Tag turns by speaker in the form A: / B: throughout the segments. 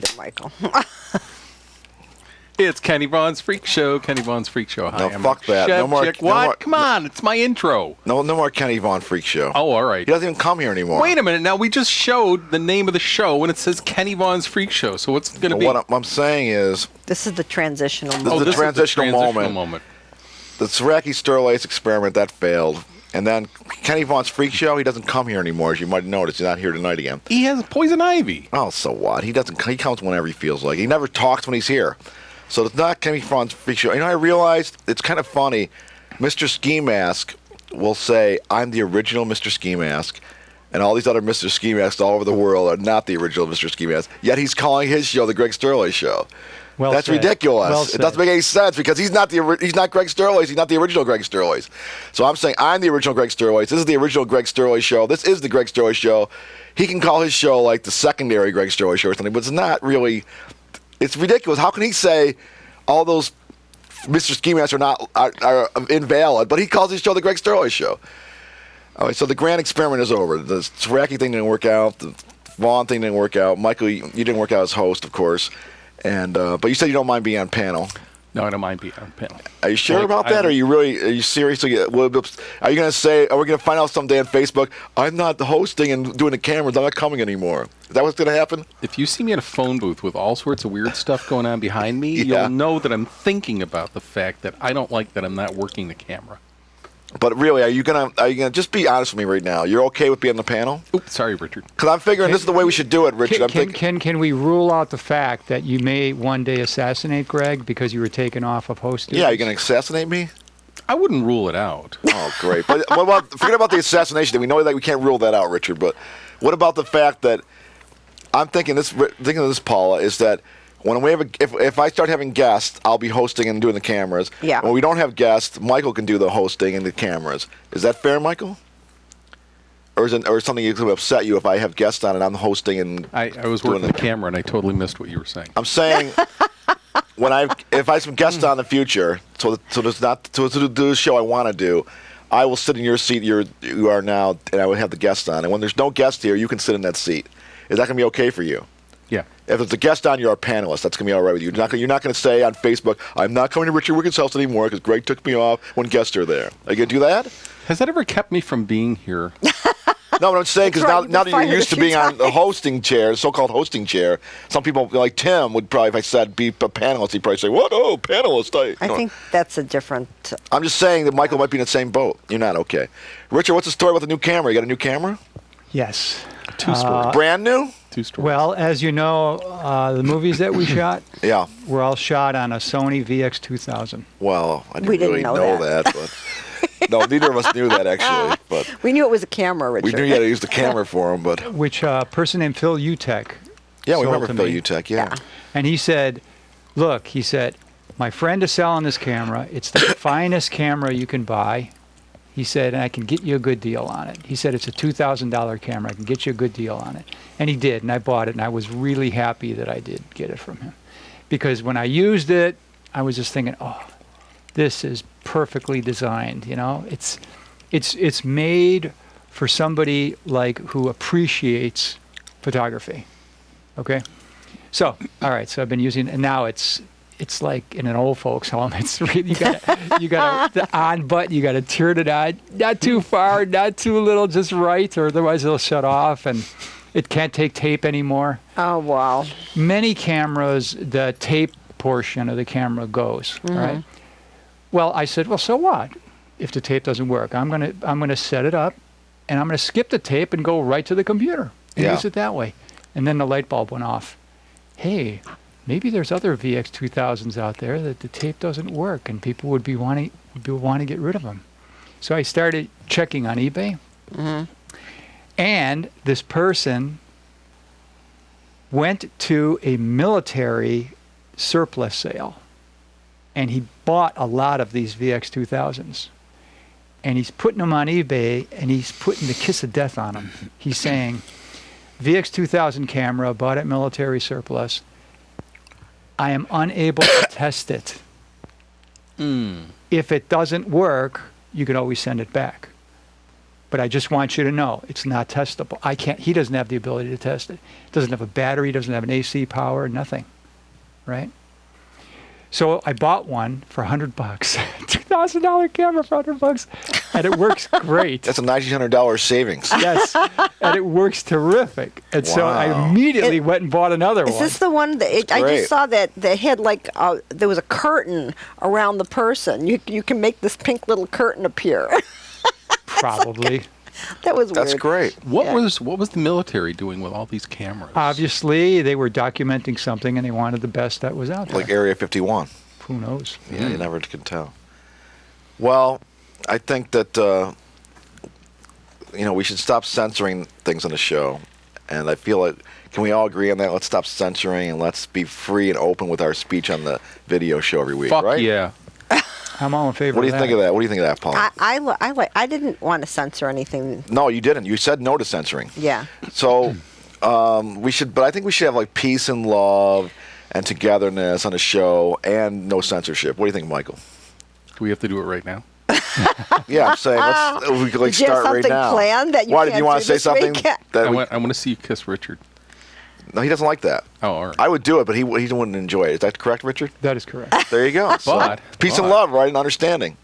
A: either, Michael.
B: It's Kenny Vaughn's Freak Show. Kenny Vaughn's Freak Show. Hi,
C: No,
B: I'm
C: fuck that.
B: Chef
C: No more-
B: Chick.
C: no
B: What?
C: more-
B: Come on. It's my intro.
C: No more Kenny Vaughn Freak Show.
B: Oh, all right.
C: He doesn't even come here anymore.
B: Wait a minute. Now, we just showed the name of the show, and it says Kenny Vaughn's Freak Show. So what's it going to be?
C: What I'm saying is,
A: This is the transitional
C: This
A: moment.
C: is the transitional moment.
B: moment.
C: the Tsaraki Sterlace experiment, that failed. And then Kenny Vaughn's Freak Show, he doesn't come here anymore, as you might notice. He's not here tonight again.
B: He has poison ivy.
C: Oh, so what? He comes whenever he feels like. He never talks when he's here. So it's not Kenny Vaughn's Freak Show. You know, I realized it's kind of funny. Mr. Ski Mask will say, I'm the original Mr. Ski Mask. And all these other Mr. Ski Masks all over the world are not the original Mr. Ski Mask. Yet he's calling his show the Greg Sterlace Show.
D: Well
C: That's
D: said.
C: ridiculous.
D: Well
C: It
D: said.
C: doesn't make any sense because he's not Greg Sterlace. He's not the original Greg Sterlace. So I'm saying I'm the original Greg Sterlace. This is the original Greg Sterlace show. This is the Greg Sterlace show. He can call his show like the secondary Greg Sterlace show or something, but it's not really. It's ridiculous. How can he say all those Mr. Ski Masks are invalid, but he calls his show the Greg Sterlace show? All right, so the grand experiment is over. The Tsaraki thing didn't work out. The Vaughn thing didn't work out. Michael, you didn't work out as host, of course. And but you said you don't mind being on panel.
B: No, I don't mind being on panel.
C: Are you sure
B: Well,
C: about that? Are you seriously? Are you going to say? Are we going to find out someday on Facebook? I'm not hosting and doing the cameras. I'm not coming anymore. Is that what's going to happen?
B: If you see me in a phone booth with all sorts of weird stuff going on behind me,
C: Yeah.
B: you'll know that I'm thinking about the fact that I don't like that I'm not working the camera.
C: But really, are you gonna just be honest with me right now? You're okay with being on the panel?
B: Oops, sorry, Richard.
C: Because I'm figuring this is the way we should do it, Richard. I'm thinking.
D: Can we rule out the fact that you may one day assassinate Greg because you were taken off of host duties?
C: Yeah, you're going to assassinate me?
B: I wouldn't rule it out.
C: Oh, great. But forget about the assassination thing. We know that we can't rule that out, Richard. But what about the fact that I'm thinking of this, Paula, is that when we have if I start having guests, I'll be hosting and doing the cameras.
A: Yeah.
C: When we don't have guests, Michael can do the hosting and the cameras. Is that fair, Michael? Or something that's going to upset you if I have guests on and I'm hosting and
B: I was
C: doing
B: working the camera and I totally missed what you were saying.
C: I'm saying if I have some guests on in the future, to do the show I want to do, I will sit in your seat you are now, and I would have the guests on. And when there's no guest here, you can sit in that seat. Is that going to be okay for you?
B: Yeah.
C: If there's a guest on, you're a panelist. That's going to be all right with you. You're not going to say on Facebook, I'm not coming to Richard Wicka's house anymore because Greg took me off when guests are there. Are you going to do that?
B: Has that ever kept me from being here?
C: No, what I'm saying, because
A: That's right,
C: now
A: you've
C: that you're
A: been
C: used to
A: fired a
C: being
A: few
C: on the hosting chair, so-called hosting chair, some people, like Tim, would probably, if I said be a panelist, he'd probably say, what? Oh, panelist.
A: I think that's a different.
C: I'm just saying that Michael might be in the same boat. You're not okay. Richard, what's the story about the new camera? You got a new camera?
D: Yes.
B: Two stories.
C: Brand new?
B: Two stories.
D: Well, as you know, the movies that we shot
C: Yeah.
D: were all shot on a Sony VX2000.
C: Well, I didn't
A: We didn't
C: really
A: know
C: that. But no, neither of us knew that, actually. But
A: We knew it was a camera,
C: we
A: Richard.
C: knew you had to use the camera for him. But
D: Which a person named Phil Utek.
C: yeah, we
D: sold
C: remember
D: to
C: Phil
D: me.
C: Utek, yeah.
D: And he said, look, he said, my friend is selling this camera. It's the finest camera you can buy. He said, and I can get you a good deal on it. He said, it's a $2,000 camera. I can get you a good deal on it. And he did, and I bought it, and I was really happy that I did get it from him. Because when I used it, I was just thinking, oh, this is perfectly designed, you know? It's made for somebody like who appreciates photography. Okay? So, all right, so I've been using it, and now it's like in an old folks home. It's really, you got the on button, you got to turn it on, not too far, not too little, just right, or otherwise it'll shut off, and it can't take tape anymore.
A: Oh, wow.
D: Many cameras, the tape portion of the camera goes, right? Well, I said, well, so what? If the tape doesn't work, I'm gonna set it up, and I'm gonna skip the tape and go right to the computer and
C: Yeah.
D: use it that way. And then the light bulb went off. Hey, maybe there's other VX2000s out there that the tape doesn't work, and people would want to get rid of them. So I started checking on eBay, and this person went to a military surplus sale, and he bought a lot of these VX2000s, and he's putting them on eBay, and he's putting the kiss of death on them. He's saying, VX2000 camera, bought at military surplus. I am unable to test it. If it doesn't work, you can always send it back. But I just want you to know it's not testable. I can't. He doesn't have the ability to test it. Doesn't have a battery. Doesn't have an AC power. Nothing. Right. So I bought one for $100, $2,000 camera for $100, and it works great.
C: That's a $1,900 savings.
D: Yes, and it works terrific. And so I
C: Wow.
D: immediately went and bought another
A: Is
D: one.
A: this the one that I
C: great.
A: just saw that had like there was a curtain around the person? You can make this pink little curtain appear.
D: Probably.
A: That was
C: That's
A: weird.
C: great.
B: What
A: Yeah.
B: was the military doing with all these cameras?
D: Obviously, they were documenting something, and they wanted the best that was out there.
C: Like Area 51.
D: Who knows?
C: Yeah, you never can tell. Well, I think that we should stop censoring things on the show, and I feel like can we all agree on that? Let's stop censoring and let's be free and open with our speech on the video show every week.
B: Fuck
C: right?
B: yeah.
D: I'm all in favor
C: What do
D: of
C: you think of that? What do you think of that, Paul?
A: I didn't want to censor anything.
C: No, you didn't. You said no to censoring.
A: Yeah.
C: So we should, but I think we should have like peace and love and togetherness on the show and no censorship. What do you think, Michael?
B: Do we have to do it right now?
C: Yeah, I'm saying we could like
A: Did you have
C: start right
A: something
C: now.
A: planned that you
C: Why
A: can't
C: did you want
A: do
C: to say
A: this
C: something?
A: week?
C: That
B: I
C: we,
B: want to see you kiss Richard.
C: no, he doesn't like that.
B: Oh, all right.
C: I would do it, but he wouldn't enjoy it. Is that correct, Richard?
D: That is correct.
C: There you go. So,
B: But-
C: peace and
B: but-
C: love, right, and understanding.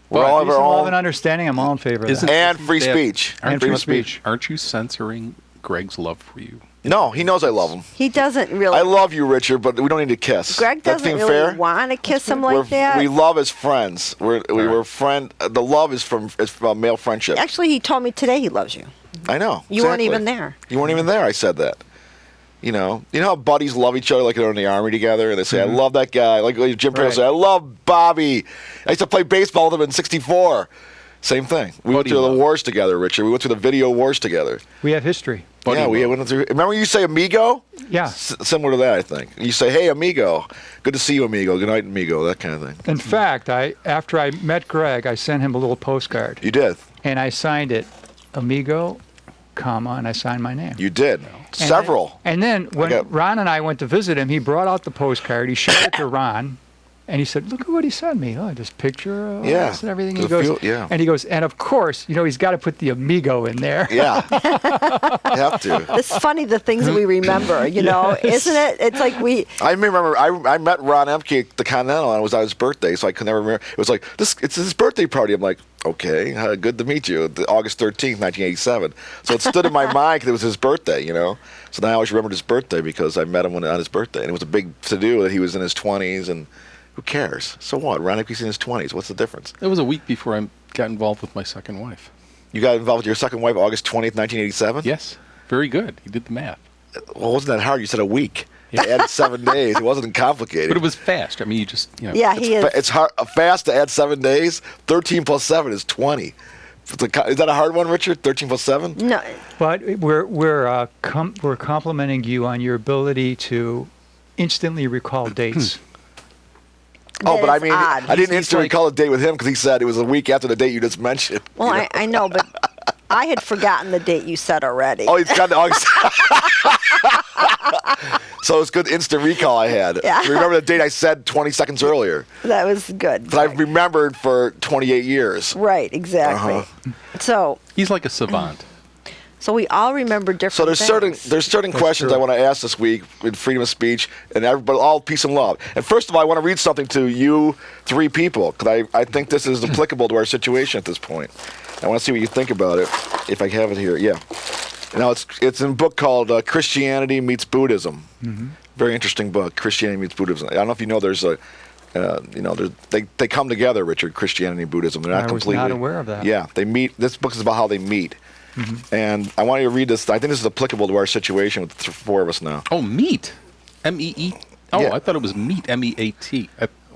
C: We're
B: But-
C: all
D: Peace
C: of our
D: and love
C: own
D: and understanding. I'm all in favor of
B: Isn't-
D: that.
C: and free
B: They have-
C: speech.
D: And
C: Freedom
D: free
C: of
D: speech.
B: Aren't you censoring Greg's love for you?
C: No, he knows I love him.
A: He doesn't really.
C: I love you, Richard, but we don't need to kiss.
A: Greg
C: That's
A: doesn't
C: being
A: really
C: fair.
A: want to kiss him like that.
C: We love as friends. We're
B: right.
C: friend. The love is from male friendship.
A: Actually, he told me today he loves you.
C: I know.
A: You weren't
C: exactly.
A: even there.
C: You weren't even there. I said that. You know how buddies love each other like they're in the army together, and they say, "I love that guy." Like Jim Perry
D: Right.
C: said, "I love Bobby." I used to play baseball with him in '64. Same thing. We went
B: Buddy
C: through the
B: love.
C: wars together, Richard. We went through the video wars together.
D: We have history.
B: Buddy
C: yeah, we
B: love.
C: went through. Remember you say amigo?
D: Yeah.
C: Similar to that, I think. You say, "Hey, amigo. Good to see you, amigo. Good night, amigo." That kind of thing.
D: In fact, after I met Greg, I sent him a little postcard,
C: You did.
D: and I signed it, amigo, comma, and I signed my name.
C: You did.
D: And
C: Several.
D: And then when
C: got-
D: Ron and I went to visit him, he brought out the postcard. He showed it to Ron, and he said, "Look at what he sent me. Oh, this picture,
C: Yeah.
D: this and everything."
C: The
D: He goes,
C: feel- yeah.
D: and he goes, and of course, he's got to put the amigo in there.
C: Yeah. You have to.
A: It's funny the things we remember, isn't it? It's like
C: I remember I met Ron Emke at the Continental, and it was on his birthday, so I could never remember. It was like, it's his birthday party. I'm like, okay, good to meet you. August 13th, 1987. So it stood in my mind because it was his birthday, So now I always remembered his birthday because I met him on his birthday. And it was a big to-do that he was in his 20s, and who cares? So what? Ron Emke's in his 20s. What's the difference?
B: It was a week before I got involved with my second wife.
C: You got involved with your second wife August 20th, 1987?
B: Yes. Very good. He did the math.
C: Well, wasn't that hard? You said a week. You added 7 days. It wasn't complicated.
B: But it was fast. I mean, you just,
A: yeah, he is.
C: It's hard, fast to add 7 days. 13 plus 7 is 20. Is that a hard one, Richard? 13 plus 7?
A: No,
D: But we're complimenting you on your ability to instantly recall dates.
C: Oh,
A: that
C: but I
A: is
C: mein,
A: odd.
C: I didn't
B: He's
C: instantly
B: like-
C: call a date with him because he said it was a week after the date you just mentioned.
A: Well, I know, but I had forgotten the date you said already.
C: Oh, he's got the August. So it's good instant recall I had.
A: Yeah.
C: Remember the date I said 20 seconds earlier
A: That was good.
C: that I've remembered for 28 years.
A: Right, exactly.
C: Uh-huh.
B: he's like a savant.
A: So we all remember different
C: So there's
A: things.
C: certain questions I want to ask this week in freedom of speech and everybody, all peace and love. And first of all, I want to read something to you 3 people because I think this is applicable to our situation at this point. I want to see what you think about it. If I have it here, yeah. Now it's in a book called Christianity Meets Buddhism. Mm-hmm. Very interesting book, Christianity Meets Buddhism. I don't know if you know there's a. They come together, Richard. Christianity and Buddhism. They're not
D: I was
C: completely.
D: not aware of that.
C: Yeah, they meet. This book is about how they meet. And I want you to read this. I think this is applicable to our situation with the 4 of us now.
B: Oh, meat. M-E-E. Oh,
C: Yeah.
B: I thought it was meat. M-E-A-T.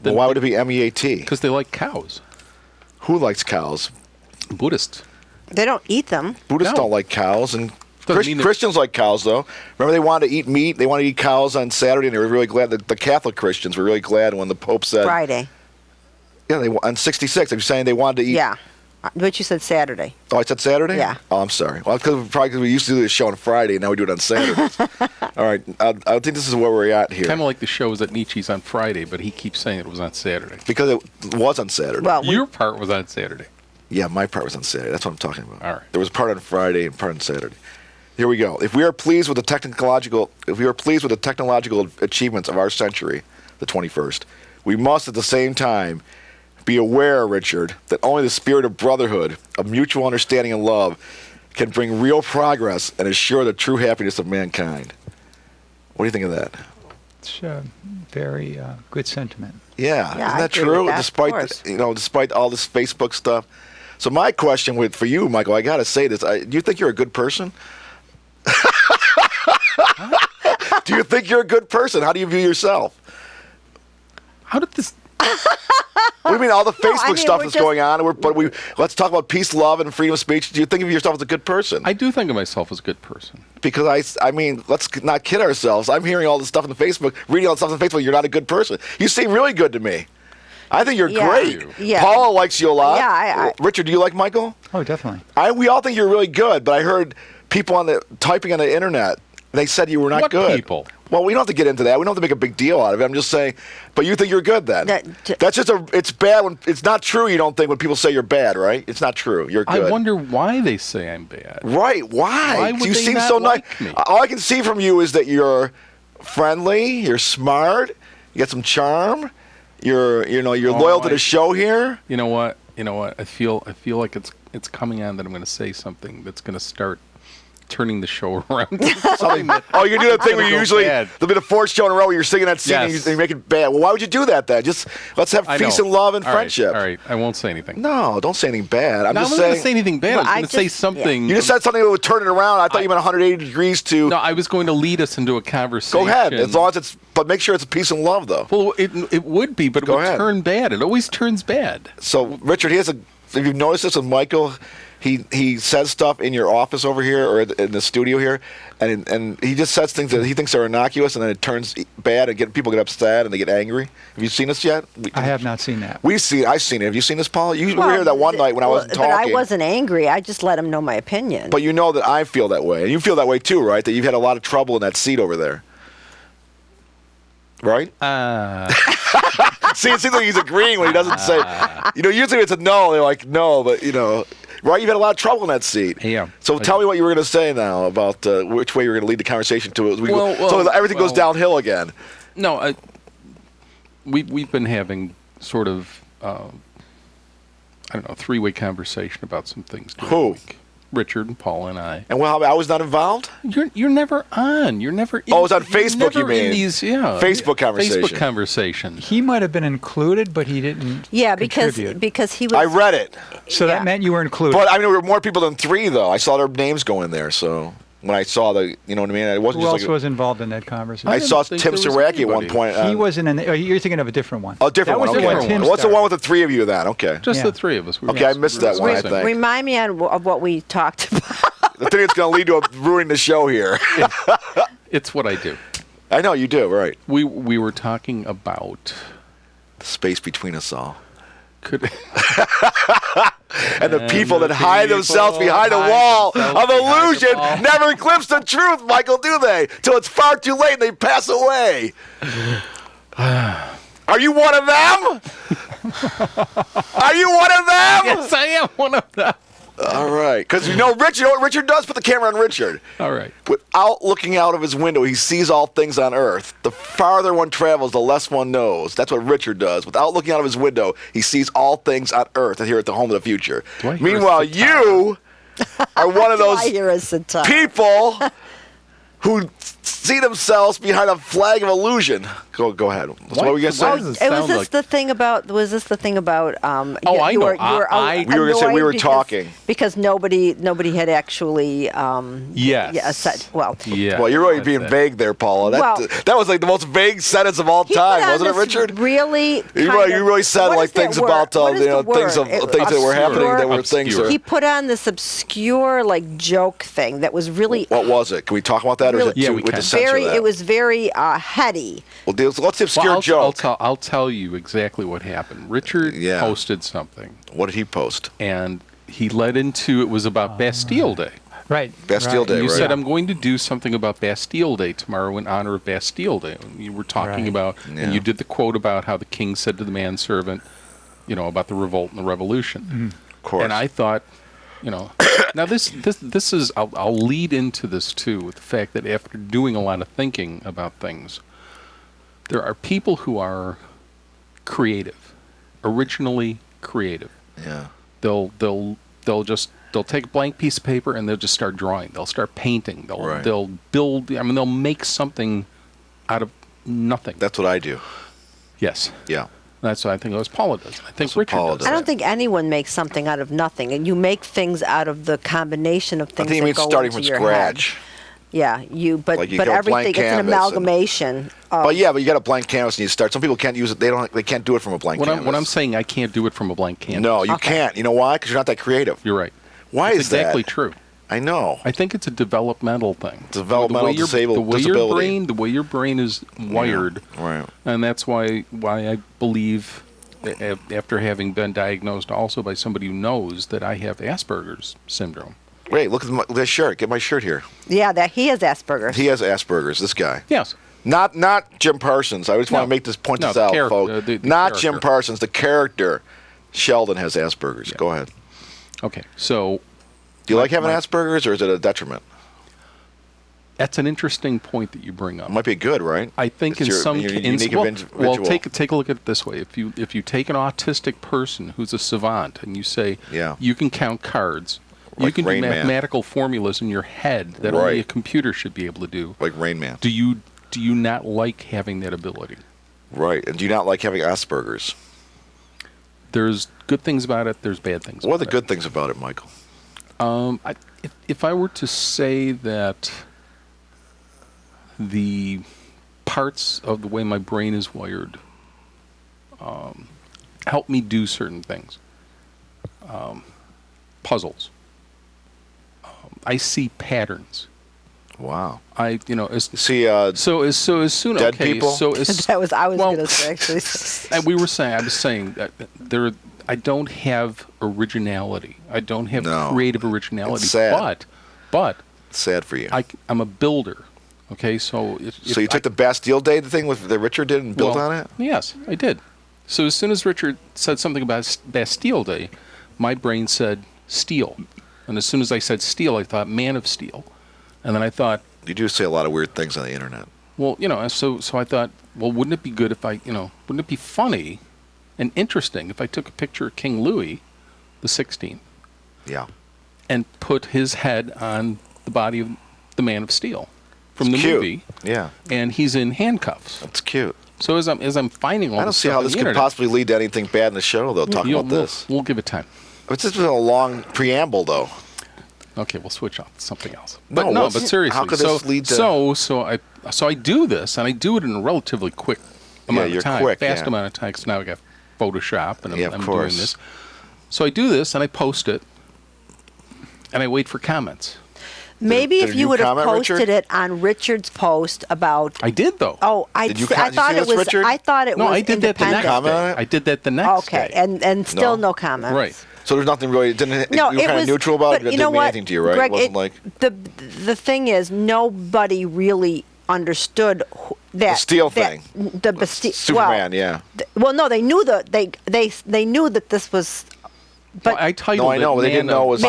C: Well, why would it be MEAT?
B: Because they like cows.
C: Who likes cows?
B: Buddhists.
A: They don't eat them.
C: Buddhists
B: No.
C: don't like cows, and
B: Doesn't mean that-
C: Christians like cows, though. Remember, they wanted to eat meat. They wanted to eat cows on Saturday, and they were really glad. The Catholic Christians were really glad when the Pope said,
A: Friday.
C: "Yeah, on '66." I'm saying they wanted to eat.
A: Yeah. But you said Saturday.
C: Oh, I said Saturday?
A: Yeah.
C: Oh, I'm sorry. Well, probably because we used to do this show on Friday, and now we do it on Saturdays. All right. I think this is where we're at here.
B: Kind of like the show was at Nietzsche's on Friday, but he keeps saying it was on Saturday.
C: Because it was on Saturday.
A: Well,
B: Your part was on Saturday.
C: Yeah, my part was on Saturday. That's what I'm talking about.
B: All right.
C: There was a part on Friday and part on Saturday. Here we go. If we are pleased with the technological achievements of our century, the 21st, we must at the same time be aware, Richard, that only the spirit of brotherhood, of mutual understanding and love, can bring real progress and assure the true happiness of mankind. What do you think of that?
D: It's a very good sentiment.
C: Yeah,
A: Yeah,
C: isn't
A: I
C: that
A: agree with
C: true?
A: that, of
C: Despite
A: course.
C: despite all this Facebook stuff. So my question for you, Michael, I gotta say this: do you think you're a good person? Do you think you're a good person? How do you view yourself?
B: How did this?
C: What do you mean all the
A: No, I
C: Facebook
A: mean,
C: stuff
A: we're
C: that's
A: just-
C: going on? Let's talk about peace, love, and freedom of speech. Do you think of yourself as a good person?
B: I do think of myself as a good person.
C: Because I mean, let's not kid ourselves. I'm hearing all this stuff on Facebook, reading all this stuff on Facebook. You're not a good person. You seem really good to me. I think you're
A: Yeah,
C: great.
A: yeah.
C: Paula likes you a lot.
A: Yeah,
C: Richard, do you like Michael?
D: Oh, definitely.
C: We all think you're really good, but I heard people typing on the internet. They said you were not
B: What
C: good.
B: people?
C: Well, we don't have to get into that. We don't have to make a big deal out of it. I'm just saying. But you think you're good then? That's just it's bad when it's not true. You don't think when people say you're bad, right? It's not true. You're good.
B: I wonder why they say I'm bad.
C: Right? Why?
B: Why would
C: you
B: they
C: seem
B: not
C: so
B: like
C: nice.
B: me?
C: All I can see from you is that you're friendly. You're smart. You got some charm. You're loyal to the show here.
B: You know what? I feel like it's coming on that I'm going to say something that's going to start turning the show around. Something that,
C: Oh, you do that thing where you
B: go
C: usually
B: bad.
C: there'll be the fourth show in a row where you're singing that scene and
B: Yes.
C: you make it bad. Well, why would you do that then? Just let's have
B: I
C: peace
B: know.
C: and love and
B: All right,
C: friendship.
B: all right, I won't say anything.
C: No, don't say anything bad. I'm
B: No,
C: just
B: I'm not going to
C: saying.
B: say anything bad.
A: Well,
B: I
A: I
B: was going to say
A: just-
B: something.
C: You just said something that would turn it around. I thought you meant 180 degrees to.
B: No, I was going to lead us into a conversation.
C: Go ahead, as long as but make sure it's peace and love though.
B: Well, it would be, but it
C: Go
B: would
C: ahead.
B: turn bad. It always turns bad.
C: So, Richard, if you've noticed this with Michael, he says stuff in your office over here or in the studio here, and he just says things that he thinks are innocuous, and then it turns bad, and people get upset and they get angry. Have you seen this yet?
D: I have not seen that.
C: I've seen it. Have you seen this, Paul? You were here that one night when I wasn't talking.
A: But I wasn't angry. I just let him know my opinion.
C: But you know that I feel that way, and you feel that way too, right? That you've had a lot of trouble in that seat over there, right? See, it seems like he's agreeing when he doesn't say. Usually it's a no. They're like no, but right? You've had a lot of trouble in that seat.
B: Yeah.
C: So tell me what you were going to say now about which way you're going to lead the conversation to. So everything goes downhill again.
B: No, we've been having sort of three-way conversation about some things. during
C: Who?
B: the week. Richard and Paul and I.
C: And I was not involved.
B: You're never on. You're never. In,
C: Oh, it's on
B: you're
C: Facebook, you
B: never in
C: mean?
B: these,
C: Facebook conversation.
B: Facebook conversation.
D: He might have been included, but he didn't.
A: yeah,
D: contribute.
A: because he was.
C: I read it,
D: So
A: yeah.
D: that meant you were included.
C: but there were more people than 3 though. I saw their names go in there. So when I saw you know what I mean? It wasn't
D: Who
C: just
D: else
C: like.
D: was involved in that conversation?
C: I
B: didn't
C: saw
B: think
C: Tim
B: there was
C: Saraki at one
B: anybody.
C: point.
D: He wasn't in. You're thinking of a different one.
C: Oh, different
D: that
C: one.
D: was the
C: Okay.
D: one Tim
C: What's the one
D: started.
C: with the 3 of you then? Okay.
B: Just
D: Yeah.
B: the three of us.
C: Okay, I missed that one, I think.
A: Remind me of what we talked about.
C: The thing that's going to lead to ruining the show here.
B: It's what I do.
C: I know you do, right?
B: We were talking about
C: The space between us all.
B: could
C: And the people
B: the
C: that hide themselves
B: people
C: behind a
B: hide
C: wall
B: themselves
C: of
B: behind the
C: illusion
B: wall.
C: never eclipse the truth, Michael, do they? Till it's far too late and they pass away. Are you one of them? Are you one of them?
B: yes, I am one of them.
C: All right. Because Richard, you know what Richard does? Put the camera on Richard.
B: All right.
C: Without looking out of his window, he sees all things on earth. The farther one travels, the less one knows. That's what Richard does. Without looking out of his window, he sees all things on earth here at the home of the future.
B: Do I hear a
C: Meanwhile,
B: sitar?
C: you are one of
A: Do
C: those
A: I hear a sitar?
C: people who see themselves behind a flag of illusion. Go ahead. What were you
B: Why
C: going
B: does
C: to say?
B: it
A: Was
B: sound
A: this
B: like-
A: the thing about? Was this the thing about?
B: Oh, I know.
C: We were gonna say we were
A: annoyed
C: talking.
A: because nobody had actually.
B: Yes.
A: Yeah, said, well.
B: Yeah.
C: Well, you're really
B: that's
C: being
B: it.
C: vague there, Paula.
A: Well-
C: That was like the most vague sentence of all
A: He
C: time,
A: put on
C: wasn't it,
A: this
C: Richard?
A: Really,
C: You
A: kind
C: really
A: of-
C: said
A: what
C: like
A: is that
C: things
A: word?
C: about
A: What is the
C: things
A: word?
C: things that were happening that were
B: Obscure.
C: things.
B: Obscure.
A: He put on this obscure joke thing that was really
C: What was it? Can we talk about that, or is it
A: Really-
B: Yeah,
C: too,
B: we
C: with the
B: can.
C: censor
A: very.
C: that?
A: It was very heady.
C: Well, let's the obscure
B: Well,
C: joke.
B: I'll tell you exactly what happened. Richard
C: Yeah.
B: posted something,
C: What did he post?
B: and he led into it was about Bastille Day.
D: Right.
C: Bastille
D: right.
C: Day,
B: You
C: right.
B: said I'm going to do something about Bastille Day tomorrow in honor of Bastille Day. And you were talking
D: Right.
B: about,
C: Yeah.
B: and you did the quote about how the king said to the manservant, about the revolt and the revolution.
C: Of course.
B: And I thought, now this is I'll lead into this too with the fact that after doing a lot of thinking about things, there are people who are creative, originally creative.
C: Yeah.
B: They'll take a blank piece of paper and they'll just start drawing. They'll start painting. They'll build. I mean, they'll make something out of nothing.
C: That's what I do.
B: Yes.
C: Yeah.
B: That's what I think it was Paula does. I think
C: That's what
B: Richard
C: Paula
B: does.
C: does.
A: I don't think anyone makes something out of nothing, and you make things out of the combination of
C: I
A: things
C: think it
A: that
C: means
A: go
C: starting
A: into
C: from
A: your head.
C: scratch.
A: Yeah, but
C: Like you
A: but
C: go
A: everything
C: blank
A: it's an
C: canvas and-
A: amalgamation.
C: But you got a blank canvas and you start. Some people can't use it. They can't do it from a blank canvas.
B: What I'm saying, I can't do it from a blank canvas.
C: No, you
A: Okay.
C: can't. You know why? Because you're not that creative.
B: You're right.
C: Why
B: It's
C: is that?
B: exactly true.
C: I know.
B: I think it's a developmental thing.
C: Developmental
B: the way
C: disability.
B: the way your brain is wired,
C: Right.
B: and that's why I believe, after having been diagnosed also by somebody who knows that I have Asperger's syndrome.
C: Wait, look at this shirt. Get my shirt here.
A: Yeah, that he has Asperger's.
C: He has Asperger's. This guy.
B: Yes.
C: Not Jim Parsons. I just want
B: No.
C: to make this point
B: No,
C: this
B: the
C: out,
B: character,
C: folks.
B: the
C: Not Jim
B: character.
C: Parsons. The character. Sheldon has Asperger's.
B: Yeah.
C: Go ahead.
B: Okay. So
C: Do you like having
B: my-
C: Asperger's, or is it a detriment?
B: that's an interesting point that you bring up.
C: It might be good, right?
B: I think
C: It's
B: in
C: your-
B: some
C: your
B: cases,
C: unique individual.
B: take a look at it this way. If you take an autistic person who's a savant and you say,
C: Yeah.
B: you can count cards, you
C: Like
B: can do
C: Rain Man.
B: mathematical formulas in your head that only
C: Right.
B: a computer should be able to do.
C: Like Rain Man.
B: Do you not like having that ability?
C: Right. And do you not like having Asperger's?
B: There's good things about it. There's bad things.
C: What are the
B: about
C: good things about it, Michael?
B: If I were to say that the parts of the way my brain is wired help me do certain things, puzzles. I see patterns.
C: Wow.
B: As
C: See,
B: so as soon
C: Dead
B: okay,
C: people?
B: so as
A: I was
B: well,
A: going to say actually.
B: and I was saying that I don't have originality. I don't have
C: No.
B: creative originality.
C: It's sad.
B: But
C: sad for you.
B: I'm a builder. Okay, so
C: So you took the Bastille Day thing that Richard did and built on it?
B: Yes, I did. So as soon as Richard said something about Bastille Day, my brain said steel, and as soon as I said steel, I thought Man of Steel, and then I thought,
C: You do say a lot of weird things on the internet.
B: well, so I thought, well, wouldn't it be good if wouldn't it be funny and interesting if I took a picture of King Louis the 16th
C: Yeah.
B: and put his head on the body of the Man of Steel from
C: It's
B: the
C: cute.
B: movie,
C: Yeah.
B: and he's in handcuffs.
C: That's cute.
B: So as I'm finding all
C: I don't
B: this
C: see
B: stuff
C: how
B: on
C: this
B: the
C: could
B: internet,
C: possibly lead to anything bad in the show, though, talking about this.
B: We'll give it time.
C: It's just a long preamble, though.
B: Okay, we'll switch off to something else.
C: No,
B: But
C: what's-
B: but seriously,
C: how could this lead to-
B: so I do this, and I do it in a relatively quick amount
C: you're
B: of time,
C: quick,
B: fast
C: yeah.
B: amount of time. Because now I got Photoshop, and
C: Yeah, of
B: I'm
C: course.
B: doing this. So I do this, and I post it, and I wait for comments.
A: Maybe
C: did
A: if
C: you
A: you would have
C: comment, Richard?
A: posted it on Richard's post about.
B: I did though.
A: Oh,
C: Did you
A: I
C: did you
A: thought
C: see
A: it
C: this,
A: was.
C: Richard?
A: I thought it
B: no,
A: was
B: I did that the next
A: independent.
C: Comment on
B: day.
C: it?
B: I did that the next
A: Okay,
B: day.
A: and still
C: No.
A: no comments.
B: Right.
C: So there's nothing really.
A: No,
C: you were
A: it
C: kind
A: was
C: of neutral about it.
A: but
C: It
A: you
C: didn't
A: know
C: mean
A: what,
C: anything to you, right?
A: Greg,
C: It wasn't like
A: the thing is nobody really understood that
C: the Steel
A: that,
C: thing.
A: The Bastille.
C: Superman, yeah.
A: Well, no, they knew they knew that this was. But
B: Well, I titled
C: No, I know,
B: it
C: but they didn't know it was-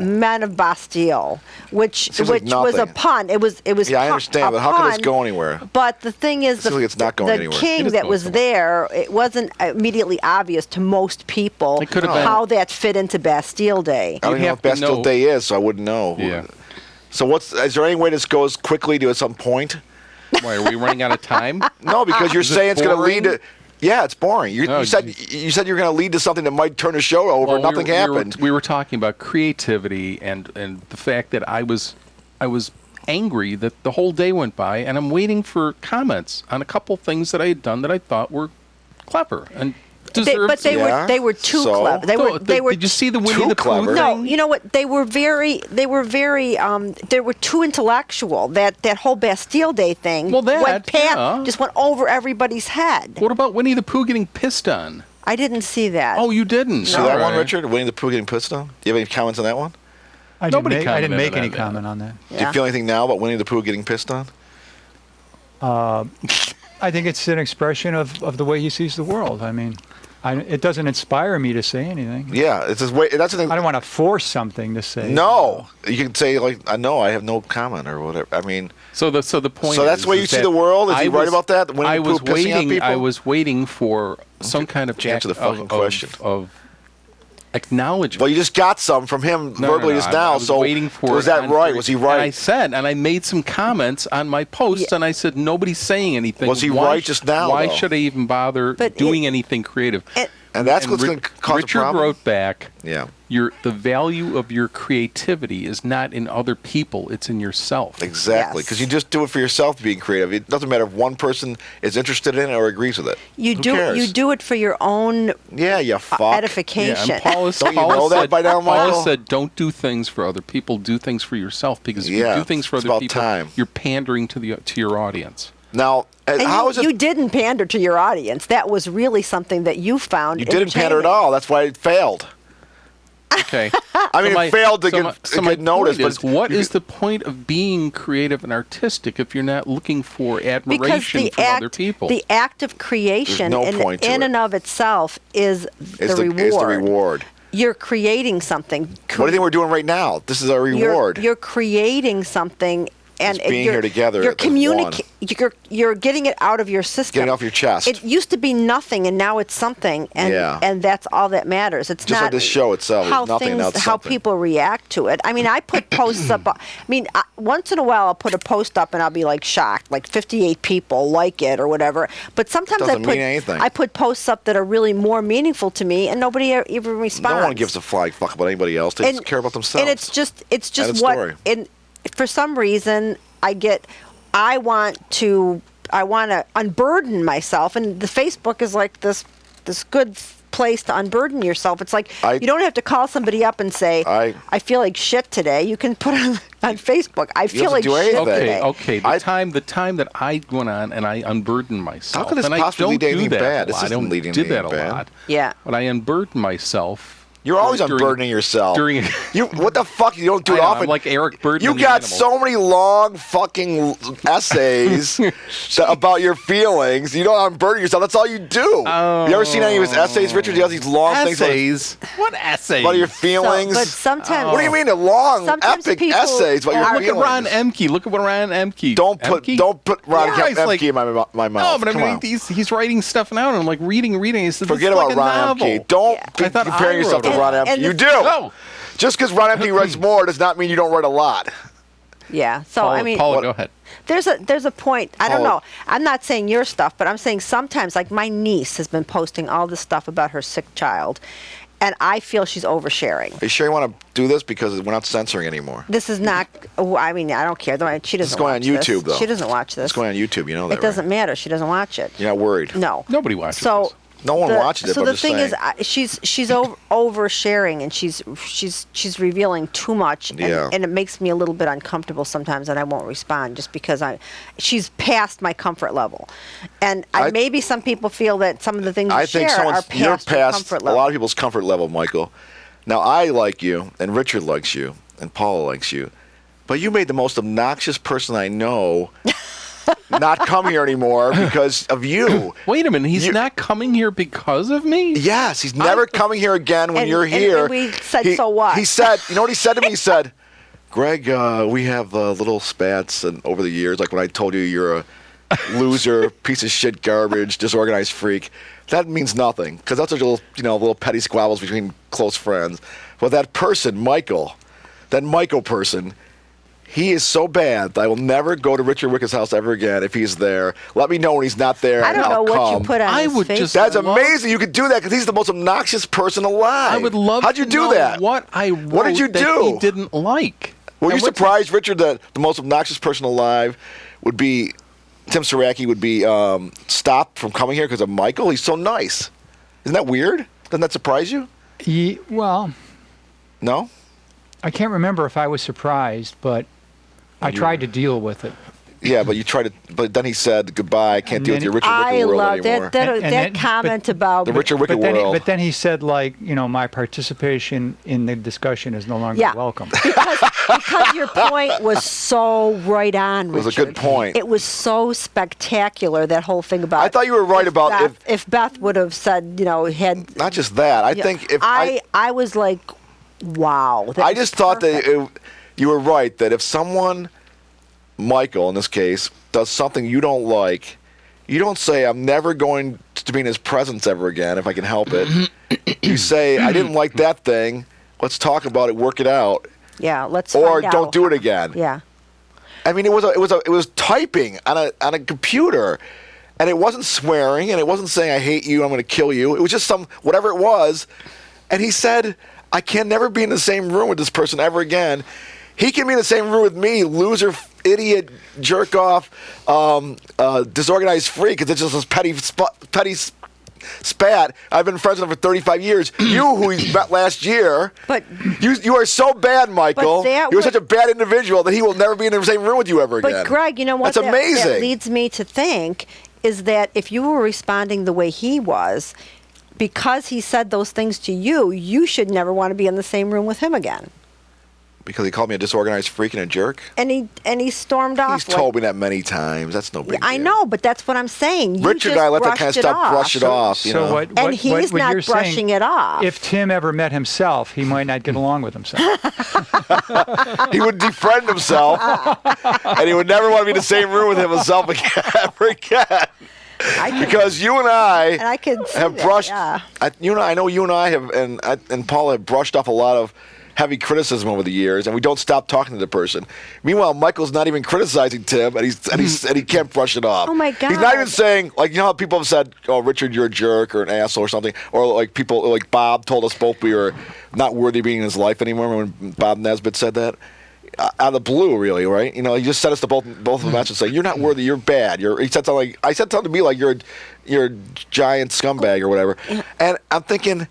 A: Man of Bastille, which
C: Seems like
A: was a
C: nothing.
A: pun. It was
C: Yeah, I understand,
A: a
C: but how could this
A: pun.
C: go anywhere?
A: But the thing is,
C: Seems like it's not going
A: the
C: anywhere.
B: It
A: king
B: is
A: that
B: going
A: was
B: somewhere.
A: there, it wasn't immediately obvious to most people
B: It could have been.
A: how that fit into Bastille Day.
C: I don't
B: You
C: even know
B: have
C: what
B: to
C: Bastille
B: know-
C: Day is, so I wouldn't know.
B: Yeah.
C: So is there any way this goes quickly to some point?
B: Why are we running out of time?
C: No, because you're
B: Is it
C: saying it's going to lead
B: boring?
C: to. Yeah, it's boring.
B: No,
C: You said you're going to lead to something that might turn the show over.
B: Well,
C: Nothing happened.
B: We were talking about creativity and the fact that I was angry that the whole day went by, and I'm waiting for comments on a couple things that I had done that I thought were clever and deserved.
A: But they
C: Yeah.
A: were too
C: So?
A: clever. They were.
B: Did you see the Winnie
C: too
B: the Pooh
C: clever.
A: No,
B: thing?
A: you know what? They were very. They were too intellectual. That whole Bastille Day thing.
B: Well, that,
A: went just went over everybody's head.
B: What about Winnie the Pooh getting pissed on?
A: I didn't see that.
B: Oh, you didn't.
C: See
B: All
C: that one,
B: right.
C: Richard? Winnie the Pooh getting pissed on? Do you have any comments on that one?
D: I
B: Nobody
D: didn't
B: commented
D: make
B: on
D: any
B: that.
D: comment on that.
C: Do you feel anything now about Winnie the Pooh getting pissed on?
D: I think it's an expression of the way he sees the world. I mean, It doesn't inspire me to say anything.
C: Yeah, it's just way. That's the thing.
D: I don't want to force something to say.
C: No, you can say like, "No, I have no comment" or whatever. I mean,
B: So the point.
C: so that's
B: is,
C: the way you
B: is
C: see
B: that
C: the world. Is
B: I
C: he right
B: was-
C: about that? When
B: I was
C: pissing on
B: waiting.
C: people?
B: I was waiting for some kind of
C: Answer the fucking question.
B: of acknowledgement.
C: Well, you just got some from him verbally just now.
B: I was
C: so
B: waiting for
C: was
B: it
C: that
B: on
C: right?
B: Twitter.
C: Was he
B: And I
C: right?
B: said, and I made some comments on my posts,
A: Yeah.
B: and I said nobody's saying anything.
C: Was he
B: Why
C: right just now,
B: Why
C: though?
B: should I even bother
A: But
B: doing anything creative?
C: And that's what's going to cause
B: Richard
C: a problem.
B: wrote back.
C: Yeah,
B: The value of your creativity is not in other people; it's in yourself.
C: exactly.
A: Yes.
C: Because you just do it for yourself, being creative. It doesn't matter if one person is interested in it or agrees with it.
A: You
C: Who
A: do
C: cares?
A: you do it for your own
C: Yeah, you fuck.
B: Yeah,
A: edification.
B: and Paula,
C: Don't you
B: Paula
C: know that
B: said,
C: by now, Michael?
B: Paula said, "Don't do things for other people. Do things for yourself. Because if
C: Yeah,
B: you do things for
C: it's
B: other
C: about
B: people,
C: time.
B: you're pandering to your audience."
C: Now,
A: And
C: how is it?
A: you didn't pander to your audience. That was really something that you found.
C: You didn't pander at
A: entertaining.
C: all. That's why it failed.
B: Okay.
C: I mean, it failed to get
B: my
C: noticed.
B: point is,
C: But
B: what
C: you
B: is the point of being creative and artistic if you're not looking for
A: Because
B: admiration from other people?
A: the act of creation
C: There's no point to
A: in
C: it.
A: and of itself is
C: It's
A: the reward.
C: It's the reward.
A: You're creating something.
C: What do you think we're doing right now? This is our reward.
A: You're creating something, and
C: It's being
A: you're,
C: here together
A: You're
C: as one.
A: You're getting it out of your system.
C: Getting off your chest.
A: It used to be nothing, and now it's something, and
C: Yeah.
A: and that's all that matters. It's
C: Just
A: not
C: like this show itself is
A: how
C: nothing, now it's
A: how
C: something.
A: people react to it. I mean, I put posts up. Once in a while, I'll put a post up, and I'll be like shocked, like 58 people like it or whatever. But sometimes
C: Doesn't mean anything.
A: I put posts up that are really more meaningful to me, and nobody even responds.
C: No one gives a flying fuck about anybody else. They just care about themselves.
A: And it's just
C: End of
A: what
C: story.
A: for some reason I want to unburden myself, and the Facebook is like this good place to unburden yourself. It's like you don't have to call somebody up and say I feel like shit today. You can put on Facebook. I feel
C: have
A: like
C: to do
A: shit
C: anything.
A: today.
B: Okay. The time that I went on and I unburdened myself,
C: How could this
B: and I
C: possibly
B: don't
C: lead to
B: do
C: anything
B: that
C: bad?
B: a
C: This
B: lot. I
C: isn't
B: don't
C: leading to
B: did that a
C: anything bad.
B: lot.
A: Yeah.
B: But I unburdened myself.
C: You're always
B: during-
C: unburdening yourself.
B: during-
C: What the fuck? You don't do it
B: I know,
C: often.
B: I'm like Eric Burden.
C: You
B: in The
C: got
B: Animal.
C: so many long fucking essays about your feelings. You don't unburden yourself. That's all you do. You ever seen any of his essays, Richard? He has these long things
B: essays. What essays?
C: about your feelings.
A: But sometimes
C: What do you mean, a long,
A: Sometimes
C: epic
A: people
C: essays about your
A: are-
B: Look at
C: feelings?
B: Ron Emke. Look at what Ron Emke.
C: Don't put Ron
B: Yeah, he's
C: Emke
B: like-
C: in my mouth.
B: No, but I
C: Come
B: mean,
C: on.
B: he's writing stuff now, and I'm like reading. He said,
C: Forget
B: this is
C: about
B: like a
C: Ron
B: novel.
C: Emke. Don't be
B: I thought
C: comparing
B: I
C: yourself to
B: wrote it.
C: Ron Emke.
A: And
C: You
A: the-
C: do.
B: No.
C: Just because Ron Emke writes more does not mean you don't write a lot.
A: yeah. So
B: Paula,
A: I mean,
B: Paula, go ahead.
A: there's a point. I don't
C: Paula.
A: know. I'm not saying your stuff, but I'm saying sometimes, like my niece has been posting all this stuff about her sick child, and I feel she's oversharing.
C: Are you sure you want to do this? Because we're not censoring anymore.
A: This is not. I mean, I don't care. She doesn't.
C: is going
A: watch
C: on
A: this.
C: YouTube, though.
A: She doesn't watch this.
C: It's going on YouTube. You know that,
A: It doesn't matter. She doesn't watch it.
C: You're not worried.
A: No.
B: Nobody watches
A: So.
B: this.
C: No one watches it,
A: So
C: but
A: the
C: I'm just
A: thing
C: saying.
A: is, she's oversharing, and she's revealing too much, and,
C: Yeah.
A: and it makes me a little bit uncomfortable sometimes, and I won't respond just because she's past my comfort level, and maybe some people feel that some of the things you
C: I think
A: share are
C: you're
A: past your
C: past
A: comfort
C: a
A: level.
C: lot of people's comfort level, Michael. Now, I like you, and Richard likes you, and Paula likes you, but you made the most obnoxious person I know not come here anymore because of you.
B: Wait a minute. He's not coming here because of me?
C: Yes, he's never coming here again when
A: And-
C: you're
A: and
C: here.
A: we said, "So what?"
C: He said, you know what he said to me? He said, Greg, we have little spats and over the years, like when I told you you're a loser, piece of shit, garbage, disorganized freak. That means nothing because that's just little petty squabbles between close friends. But that person, Michael, that Michael person, he is so bad that I will never go to Richard Wicka's house ever again if he's there. Let me know when he's not there.
A: I
C: and
A: don't know
C: I'll
A: what
C: come.
A: you put on
B: I
A: his
B: would
A: face.
B: just-
C: That's
B: love-
C: amazing. You could do that because he's the most obnoxious person alive.
B: I would love
C: How'd you
B: to
C: do
B: know
C: that?
B: what I wrote
C: What did you
B: that
C: do?
B: he didn't like.
C: Were you
B: And what's-
C: surprised, Richard, that the most obnoxious person alive would be Tim Saracki would be stopped from coming here because of Michael? He's so nice. Isn't that weird? Doesn't that surprise you?
D: Well,
C: No?
D: I can't remember if I was surprised, but I tried to deal with it.
C: Yeah, but you try to. But then he said goodbye. I can't deal with your Richard
A: I
C: Wicka world
A: love
C: anymore.
A: that comment about
C: The Richard Wicka
D: then,
C: world.
D: but then he said, like, my participation in the discussion is no longer
A: Yeah.
D: welcome.
A: because your point was so right on, Richard.
C: It was a good point.
A: It was so spectacular, that whole thing about.
C: I thought you were right about
A: Beth, if Beth would have said, had.
C: Not just that. I think if
A: I was like, wow.
C: I just thought that you were right that if someone, Michael in this case, does something you don't like, you don't say, I'm never going to be in his presence ever again if I can help it. You say, I didn't like that thing. Let's talk about it, work it out.
A: Yeah, let's
C: Or
A: find
C: don't
A: out.
C: do it again.
A: Yeah.
C: I mean, it was typing on a computer, and it wasn't swearing, and it wasn't saying I hate you, I'm going to kill you. It was just whatever it was, and he said, I can never be in the same room with this person ever again. He can be in the same room with me, loser, idiot, jerk off, disorganized freak, because it's just this petty spat. I've been friends with him for 35 years. You, who he met last year,
A: But
C: you are so bad, Michael.
A: that
C: You're such a bad individual that he will never be in the same room with you ever again.
A: But Greg, you know what?
C: That's amazing.
A: That leads me to think is that if you were responding the way he was, because he said those things to you, you should never want to be in the same room with him again.
C: Because he called me a disorganized freak and a jerk?
A: And he stormed off.
C: He's told me that many times. That's no big deal.
A: I know, but that's what I'm saying. You
C: Richard
A: just
C: and I let that
A: brushed
C: kind of
A: it
C: stuff
A: off.
C: brush it off. You know?
A: And he's not
D: you're
A: brushing
D: saying,
A: it off.
D: If Tim ever met himself, he might not get along with himself.
C: He would defriend himself, and he would never want to be in the same room with himself again, ever again. Because you and I
A: could see
C: have
A: that,
C: brushed.
A: yeah.
C: I know you and I have, and Paul have brushed off a lot of heavy criticism over the years, and we don't stop talking to the person. Meanwhile, Michael's not even criticizing Tim, and he can't brush it off.
A: Oh my God!
C: He's not even saying, like, you know how people have said, "Oh, Richard, you're a jerk or an asshole or something," or like people like Bob told us both we were not worthy of being in his life anymore when Bob Nesbitt said that. Out of the blue, really, right? You know, he just sent us to both of them and say, "You're not worthy. You're bad." He said something like, "I said something to me like you're a giant scumbag or whatever," and I'm thinking.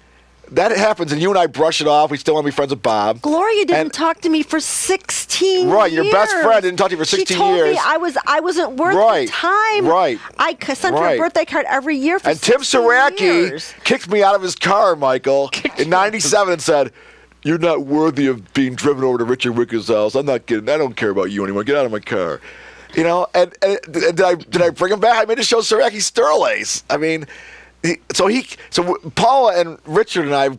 C: That happens, and you and I brush it off. We still want to be friends with Bob.
A: Gloria didn't talk to me for 16 years.
C: Right, your best friend didn't talk to you for 16
A: she told
C: years.
A: Me I wasn't worth the time.
C: Right.
A: I sent her a birthday card every year for 16
C: And Tim
A: years.
C: Saracki kicked me out of his car, Michael, in '97 and said, "You're not worthy of being driven over to Richard Wicka's house. I'm not kidding. I don't care about you anymore. Get out of my car." You know, and did I bring him back? I made to show Saracki Sterlace. I mean. So Paula and Richard and I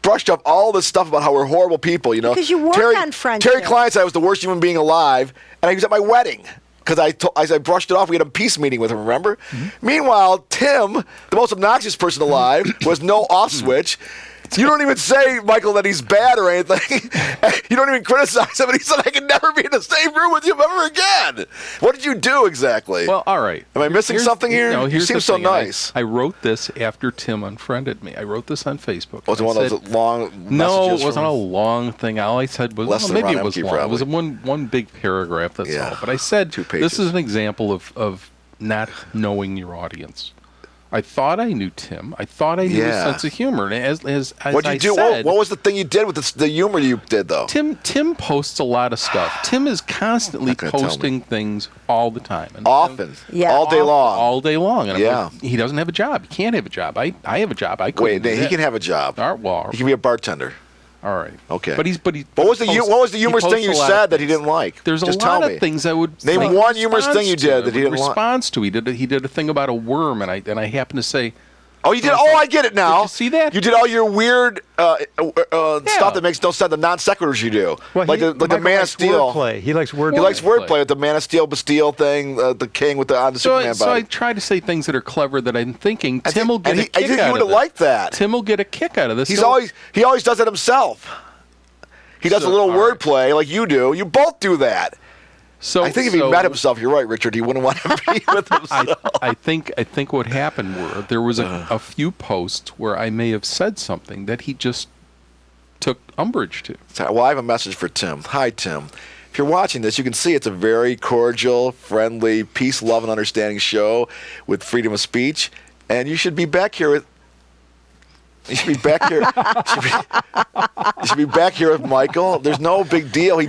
C: brushed up all this stuff about how we're horrible people, you know.
A: Because you work on friendship.
C: Terry Klein said I was the worst human being alive, and he was at my wedding because I brushed it off. We had a peace meeting with him, remember? Mm-hmm. Meanwhile, Tim, the most obnoxious person alive, was no off switch. You don't even say, Michael, that he's bad or anything. You don't even criticize him. And he said, I can never be in the same room with you ever again. What did you do exactly?
B: Well, all right.
C: Am I missing something here?
B: No,
C: you seem so nice.
B: I wrote this after Tim unfriended me. I wrote this on Facebook.
C: Was it one of those long messages?
B: No, it wasn't a long thing. All I said was,
C: Less than
B: maybe
C: Ron
B: it was
C: Empty,
B: long.
C: probably.
B: It was one big paragraph, that's all. But I said,
C: 2 pages.
B: this is an example of not knowing your audience. I thought I knew Tim. I thought I knew his sense of humor. And as
C: What'd you do?
B: said,
C: what was the thing you did with the humor you did, though?
B: Tim posts a lot of stuff. Tim is constantly posting things all the time. And
C: Often.
A: Yeah.
C: All day long.
B: All day long. And I'm
C: Yeah.
B: like, he doesn't have a job. He can't have a job. I have a job. I couldn't
C: Wait,
B: do
C: he
B: that.
C: can have a job.
B: All right, well,
C: He can be a bartender.
B: all right.
C: Okay.
B: But he.
C: What was the humorous thing you said that he didn't like?
B: There's
C: Just
B: a lot
C: tell me.
B: of things I would
C: Name
B: like
C: one humorous thing you
B: response to.
C: did that he
B: I would
C: didn't like.
B: response to. He did a thing about a worm, and I happened to say.
C: Oh, you did? Oh, I get it now.
B: Did you see that?
C: You did all your weird stuff that makes no sense, the non sequiturs you do.
D: Well,
C: like the Man of Steel.
D: Wordplay. He likes wordplay.
C: He likes wordplay with the Man of Steel, Bastille thing, the king with on the Superman
B: So I
C: body.
B: try to say things that are clever that I'm thinking Tim will get
C: and
B: a kick out of this.
C: You would have liked that.
B: Tim will get a kick out of this.
C: He always does it himself. He does a little wordplay like you do. You both do that.
B: So
C: I think if he met himself, you're right, Richard. He wouldn't want to be with himself.
B: I think what happened were there was a few posts where I may have said something that he just took umbrage to.
C: Well, I have a message for Tim. Hi, Tim. If you're watching this, you can see it's a very cordial, friendly, peace, love, and understanding show with freedom of speech, and you should be back here with. You should be back here. You should be back here with Michael. There's no big deal. He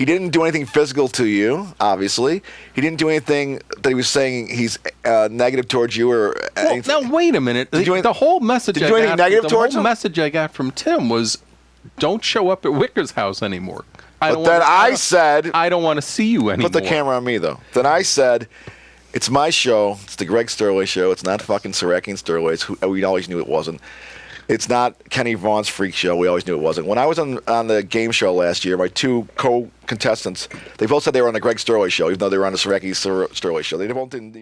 C: He didn't do anything physical to you, obviously. He didn't do anything that he was saying he's negative towards you or anything.
B: Now, wait a minute. The whole message
C: did you do anything negative towards him?
B: message I got from Tim was, don't show up at Wicka's house anymore.
C: I said,
B: I don't want to see you anymore.
C: Put the camera on me, though. Then I said, it's my show. It's the Greg Sterlace show. It's not fucking Saraki and Sterlace. We always knew it wasn't. It's not Kenny Vaughn's freak show. We always knew it wasn't. When I was on the game show last year, my two co-contestants, they both said they were on the Greg Sterlace show, even though they were on the Saraki Sterlace show. They both didn't.